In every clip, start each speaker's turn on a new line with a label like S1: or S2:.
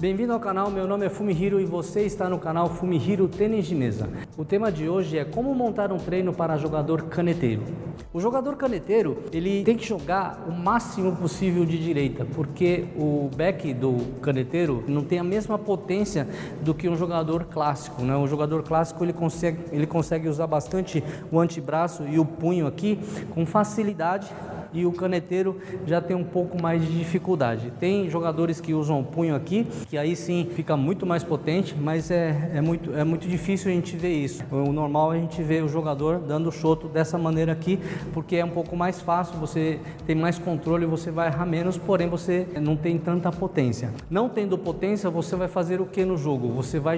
S1: Bem-vindo ao canal, meu nome é Fumihiro e você está no canal Fumihiro Tênis de Mesa. O tema de hoje é como montar um treino para jogador caneteiro. O jogador caneteiro, ele tem que jogar o máximo possível de direita, porque o back do caneteiro não tem a mesma potência do que um jogador clássico, né? O jogador clássico ele consegue usar bastante o antebraço e o punho aqui com facilidade. E o caneteiro já tem um pouco mais de dificuldade. Tem jogadores que usam o punho aqui, que aí sim fica muito mais potente, mas é muito difícil a gente ver isso. O normal é a gente ver o jogador dando shoto dessa maneira aqui, porque é um pouco mais fácil, você tem mais controle, você vai errar menos, porém você não tem tanta potência. Não tendo potência, você vai fazer o que no jogo? Você vai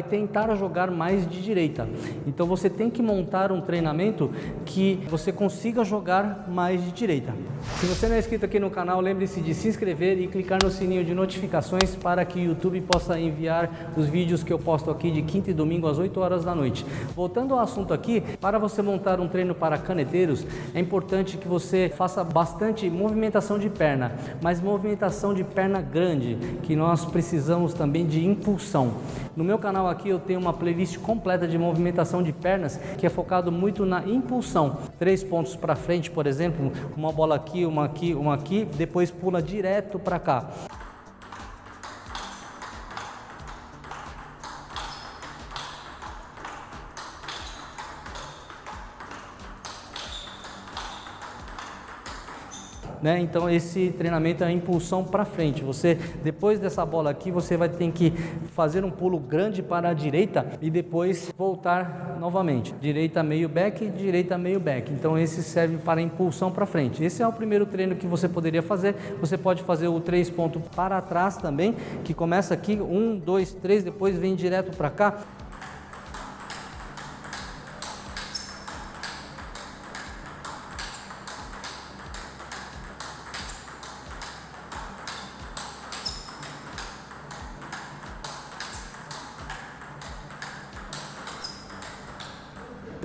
S1: tentar jogar mais de direita. Então você tem que montar um treinamento que você consiga jogar mais de direita. Se você não é inscrito aqui no canal, lembre-se de se inscrever e clicar no sininho de notificações para que o YouTube possa enviar os vídeos que eu posto aqui de quinta e domingo às 8 horas da noite. Voltando ao assunto aqui, para você montar um treino para caneteiros, é importante que você faça bastante movimentação de perna, mas movimentação de perna grande, que nós precisamos também de impulsão. No meu canal aqui eu tenho uma playlist completa de movimentação de pernas que é focado muito na impulsão. 3 pontos para frente, por exemplo, uma bola aqui, uma aqui, uma aqui, depois pula direto para cá. Então esse treinamento é a impulsão para frente. Você, depois dessa bola aqui, você vai ter que fazer um pulo grande para a direita e depois voltar novamente. Direita meio back, direita meio back. Então esse serve para impulsão para frente. Esse é o primeiro treino que você poderia fazer. Você pode fazer o 3 pontos para trás também, que começa aqui, 1, 2, 3, depois vem direto para cá.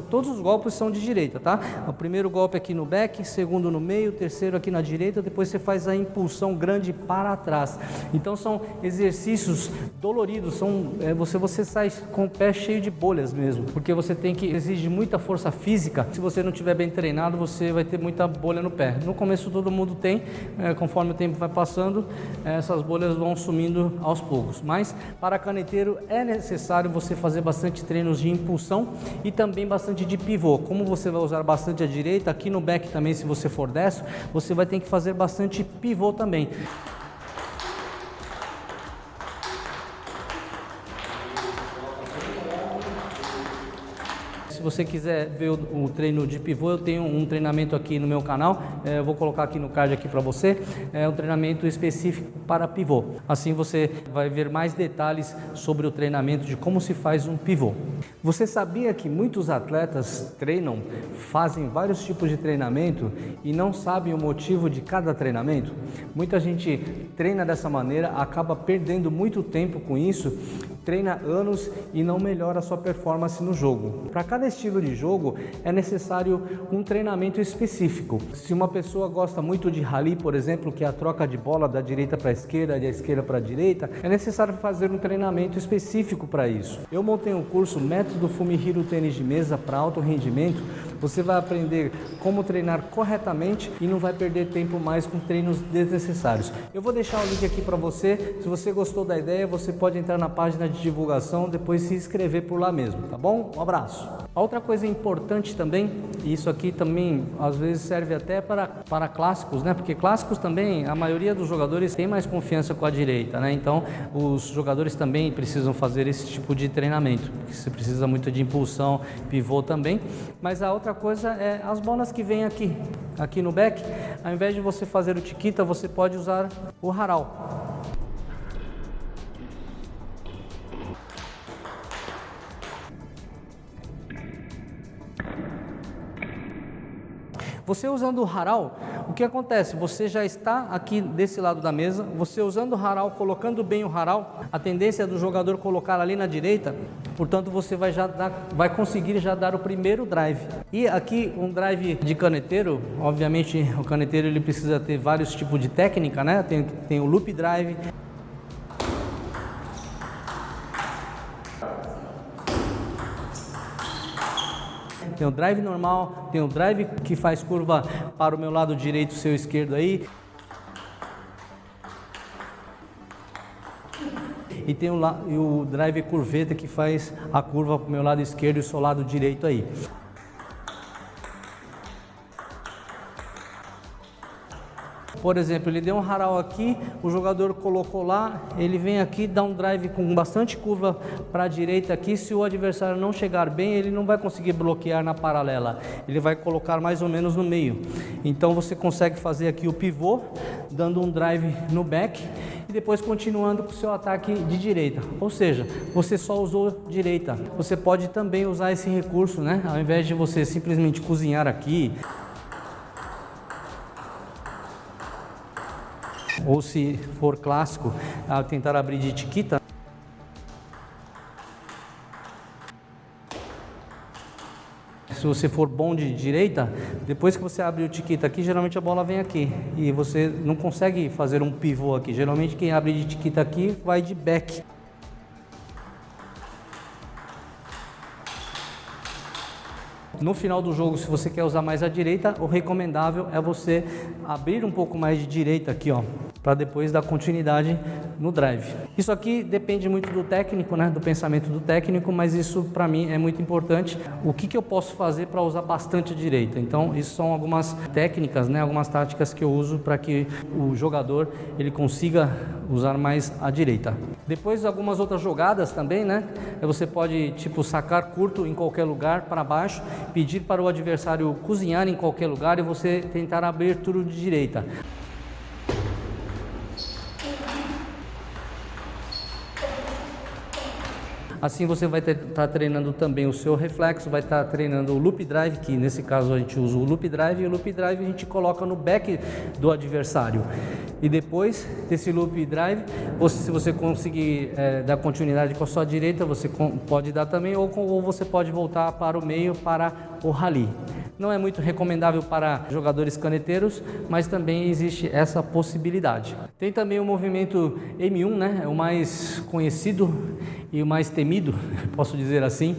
S1: Todos os golpes são de direita, tá? O primeiro golpe aqui no back, segundo no meio, terceiro aqui na direita, depois você faz a impulsão grande para trás. Então são exercícios doloridos, você sai com o pé cheio de bolhas mesmo, porque você exige muita força física. Se você não estiver bem treinado, você vai ter muita bolha no pé. No começo todo mundo tem, conforme o tempo vai passando, essas bolhas vão sumindo aos poucos. Mas para caneteiro é necessário você fazer bastante treinos de impulsão e também bastante de pivô. Como você vai usar bastante a direita, aqui no back também, se você for destro, você vai ter que fazer bastante pivô também. Se você quiser ver o treino de pivô, eu tenho um treinamento aqui no meu canal, eu vou colocar aqui no card aqui para você, é um treinamento específico para pivô. Assim você vai ver mais detalhes sobre o treinamento de como se faz um pivô. Você sabia que muitos atletas fazem vários tipos de treinamento e não sabem o motivo de cada treinamento? Muita gente treina dessa maneira, acaba perdendo muito tempo com isso, treina anos e não melhora a sua performance no jogo. Para cada estilo de jogo é necessário um treinamento específico. Se uma pessoa gosta muito de rally, por exemplo, que é a troca de bola da direita para a esquerda, da esquerda para a direita, é necessário fazer um treinamento específico para isso. Eu montei um curso Método Fumihiro Tênis de Mesa para alto rendimento. Você vai aprender como treinar corretamente e não vai perder tempo mais com treinos desnecessários. Eu vou deixar o link aqui para você. Se você gostou da ideia, você pode entrar na página de divulgação, depois se inscrever por lá mesmo, tá bom? Um abraço. A outra coisa importante também, e isso aqui também às vezes serve até para clássicos, né? Porque clássicos também, a maioria dos jogadores tem mais confiança com a direita, né? Então os jogadores também precisam fazer esse tipo de treinamento, porque você precisa muito de impulsão, pivô também. Mas a outra coisa é as bolas que vêm aqui no back, ao invés de você fazer o chiquita, você pode usar o haral. Você usando o haral, o que acontece? Você já está aqui desse lado da mesa, você usando o haral, colocando bem o haral, a tendência é do jogador colocar ali na direita, portanto você vai conseguir já dar o primeiro drive. E aqui um drive de caneteiro, obviamente o caneteiro ele precisa ter vários tipos de técnica, né? Tem o loop drive. Tem o drive normal, tem o drive que faz curva para o meu lado direito, seu esquerdo aí. E tem o drive curveta que faz a curva para o meu lado esquerdo e o seu lado direito aí. Por exemplo, ele deu um haral aqui, o jogador colocou lá, ele vem aqui, dá um drive com bastante curva para a direita aqui. Se o adversário não chegar bem, ele não vai conseguir bloquear na paralela, ele vai colocar mais ou menos no meio. Então você consegue fazer aqui o pivô, dando um drive no back e depois continuando com o seu ataque de direita. Ou seja, você só usou direita. Você pode também usar esse recurso, né? Ao invés de você simplesmente cozinhar aqui, ou se for clássico, tentar abrir de chiquita. Se você for bom de direita, depois que você abre o chiquita aqui, geralmente a bola vem aqui e você não consegue fazer um pivô aqui. Geralmente quem abre de chiquita aqui vai de back. No final do jogo, se você quer usar mais a direita, o recomendável é você abrir um pouco mais de direita aqui, ó, para depois dar continuidade no drive. Isso aqui depende muito do técnico, né, do pensamento do técnico, mas isso para mim é muito importante. O que eu posso fazer para usar bastante a direita? Então, isso são algumas técnicas, né, algumas táticas que eu uso para que o jogador ele consiga usar mais a direita. Depois, algumas outras jogadas também, né? Você pode, tipo, sacar curto em qualquer lugar para baixo, pedir para o adversário cozinhar em qualquer lugar e você tentar abrir tudo de direita. Assim você vai estar treinando também o seu reflexo, vai estar treinando o loop drive, que nesse caso a gente usa o loop drive, e o loop drive a gente coloca no back do adversário. E depois desse loop drive, se você conseguir dar continuidade com a sua direita, você pode dar também, ou você pode voltar para o meio, para o rally. Não é muito recomendável para jogadores caneteiros, mas também existe essa possibilidade. Tem também o movimento M1, né? É o mais conhecido e o mais temido, posso dizer assim.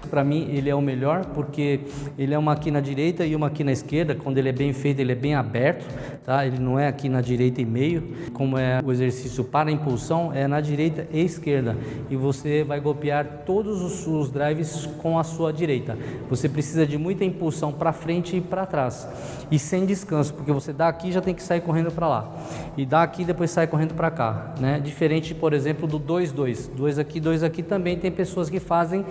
S1: Para mim ele é o melhor porque ele é uma aqui na direita e uma aqui na esquerda. Quando ele é bem feito, ele é bem aberto, tá? Ele não é aqui na direita e meio, como é o exercício para impulsão, é na direita e esquerda, e você vai golpear todos os drives com a sua direita. Você precisa de muita impulsão para frente e para trás, e sem descanso, porque você dá aqui já tem que sair correndo para lá, e dá aqui depois sai correndo para cá, né? Diferente, por exemplo, do 2-2, 2 aqui também tem pessoas que fazem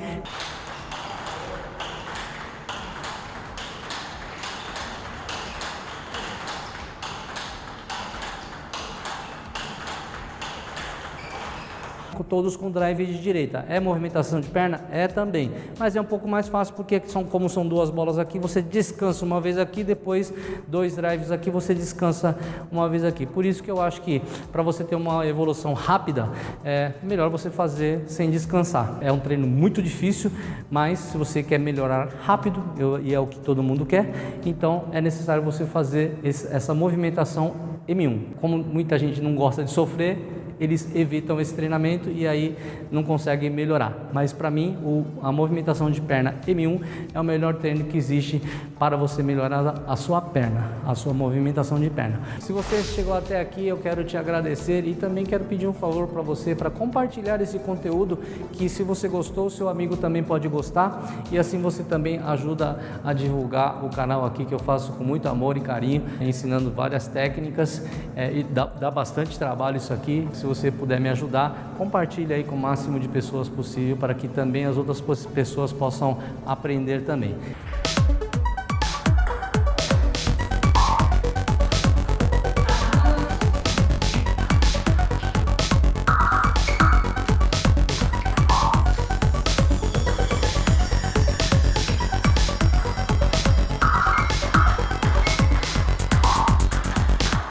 S1: todos com drive de direita. É movimentação de perna? É também, mas é um pouco mais fácil porque como são duas bolas aqui, você descansa uma vez aqui, depois dois drives aqui, você descansa uma vez aqui. Por isso que eu acho que para você ter uma evolução rápida, é melhor você fazer sem descansar. É um treino muito difícil, mas se você quer melhorar rápido, e é o que todo mundo quer, então é necessário você fazer essa movimentação M1. Como muita gente não gosta de sofrer, eles evitam esse treinamento e aí não conseguem melhorar. Mas para mim, a movimentação de perna M1 é o melhor treino que existe para você melhorar a sua perna, a sua movimentação de perna. Se você chegou até aqui, eu quero te agradecer e também quero pedir um favor para você, para compartilhar esse conteúdo, que se você gostou, seu amigo também pode gostar, e assim você também ajuda a divulgar o canal aqui que eu faço com muito amor e carinho, ensinando várias técnicas, e dá bastante trabalho isso aqui. Se você puder me ajudar, compartilhe aí com o máximo de pessoas possível para que também as outras pessoas possam aprender também.